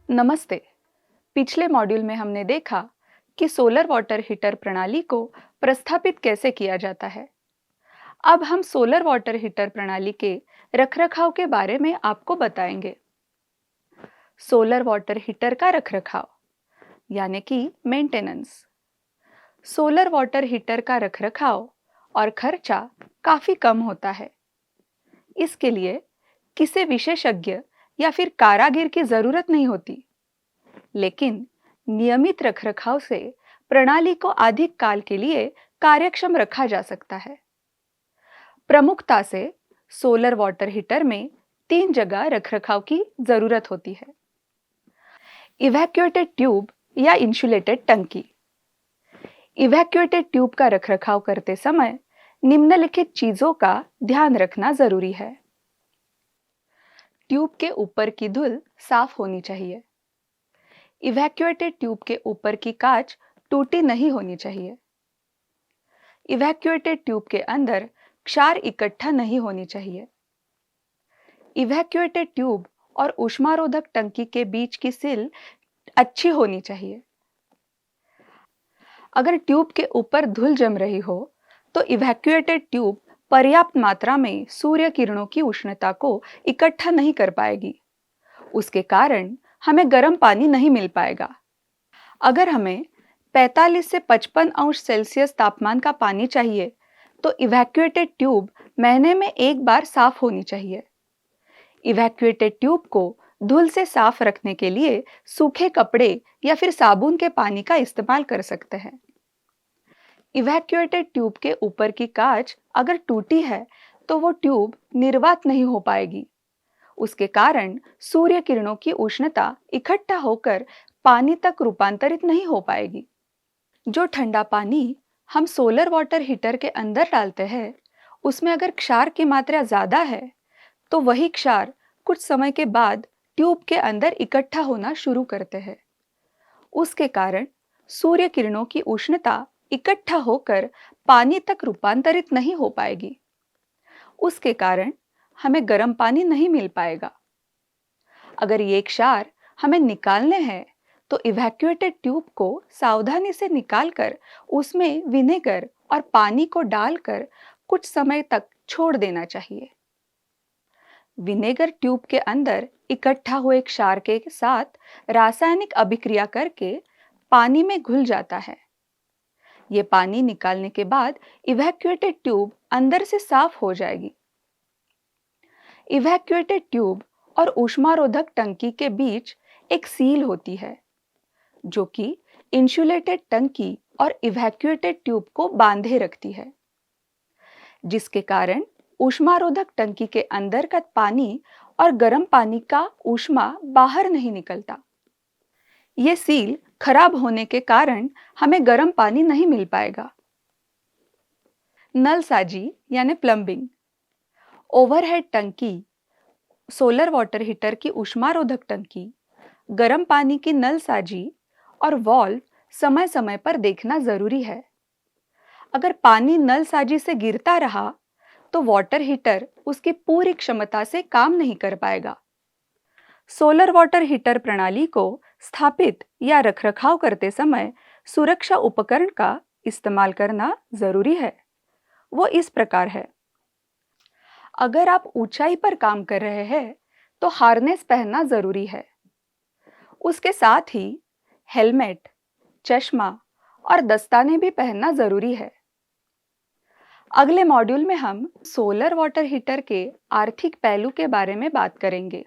नमस्ते। पिछले मॉड्यूल में हमने देखा कि सोलर वाटर हीटर प्रणाली को प्रस्थापित कैसे किया जाता है। अब हम सोलर वाटर हीटर प्रणाली के रखरखाव के बारे में आपको बताएंगे। सोलर वाटर हीटर का रखरखाव यानी कि मेंटेनेंस। सोलर वाटर हीटर का रखरखाव और खर्चा काफी कम होता है। इसके लिए किसी विशेषज्ञ या फिर कारीगर की जरूरत नहीं होती, लेकिन नियमित रखरखाव से प्रणाली को अधिक काल के लिए कार्यक्षम रखा जा सकता है। प्रमुखता से सोलर वाटर हीटर में 3 जगह रखरखाव की जरूरत होती है। इवैक्यूएटेड ट्यूब या इंसुलेटेड टंकी। इवैक्यूएटेड ट्यूब का रखरखाव करते समय निम्नलिखित चीजों का ध्यान रखना जरूरी है। ट्यूब के ऊपर की धूल साफ होनी चाहिए। इवैक्यूएटेड ट्यूब के ऊपर की कांच टूटी नहीं होनी चाहिए। इवैक्यूएटेड ट्यूब के अंदर क्षार इकट्ठा नहीं होनी चाहिए। इवैक्यूएटेड ट्यूब और ऊष्मारोधक टंकी के बीच की सील अच्छी होनी चाहिए। अगर ट्यूब के ऊपर धूल जम रही हो तो इवैक्यूएटेड ट्यूब पर्याप्त मात्रा में सूर्य किरणों की उष्णता को इकट्ठा नहीं कर पाएगी। उसके कारण हमें गर्म पानी नहीं मिल पाएगा। अगर हमें 45 से 55 अंश सेल्सियस तापमान का पानी चाहिए तो इवैक्यूएटेड ट्यूब महीने में एक बार साफ होनी चाहिए। इवैक्यूएटेड ट्यूब को धूल से साफ रखने के लिए सूखे कपड़े या फिर साबुन के पानी का इस्तेमाल कर सकते हैं। इवैक्यूएटेड ट्यूब के ऊपर की कांच अगर टूटी है तो वो ट्यूब निर्वात नहीं हो पाएगी। उसके कारण सूर्य किरणों की उष्णता इकट्ठा होकर पानी तक रूपांतरित नहीं हो पाएगी। जो ठंडा पानी हम सोलर वाटर हीटर के अंदर डालते हैं, उसमें अगर क्षार की मात्रा ज्यादा है तो वही क्षार कुछ समय के बाद ट्यूब के अंदर इकट्ठा होना शुरू करते हैं। उसके कारण सूर्य किरणों की उष्णता इकट्ठा होकर पानी तक रूपांतरित नहीं हो पाएगी। उसके कारण हमें गर्म पानी नहीं मिल पाएगा। अगर ये क्षार हमें निकालने हैं तो इवैक्यूएटेड ट्यूब को सावधानी से निकालकर उसमें विनेगर और पानी को डालकर कुछ समय तक छोड़ देना चाहिए। विनेगर ट्यूब के अंदर इकट्ठा हुए क्षार के साथ रासायनिक अभिक्रिया करके पानी में घुल जाता है। ये पानी निकालने के बाद इवैक्यूएटेड ट्यूब अंदर से साफ हो जाएगी। इवैक्यूएटेड ट्यूब और ऊष्मारोधक टंकी के बीच एक सील होती है जो कि इंसुलेटेड टंकी और इवैक्यूएटेड ट्यूब को बांधे रखती है, जिसके कारण ऊष्मारोधक टंकी के अंदर का पानी और गर्म पानी का ऊष्मा बाहर नहीं निकलता। ये सील खराब होने के कारण हमें गर्म पानी नहीं मिल पाएगा। नलसाजी यानी प्लम्बिंग। ओवरहेड टंकी, सोलर वाटर हीटर की ऊष्मारोधक टंकी, गर्म पानी की नलसाजी और वाल्व समय समय पर देखना जरूरी है। अगर पानी नलसाजी से गिरता रहा तो वाटर हीटर उसकी पूरी क्षमता से काम नहीं कर पाएगा। सोलर वाटर हीटर प्रणाली को स्थापित या रखरखाव करते समय सुरक्षा उपकरण का इस्तेमाल करना जरूरी है। वो इस प्रकार है। अगर आप ऊंचाई पर काम कर रहे हैं तो हार्नेस पहनना जरूरी है। उसके साथ ही हेलमेट, चश्मा और दस्ताने भी पहनना जरूरी है। अगले मॉड्यूल में हम सोलर वाटर हीटर के आर्थिक पहलू के बारे में बात करेंगे।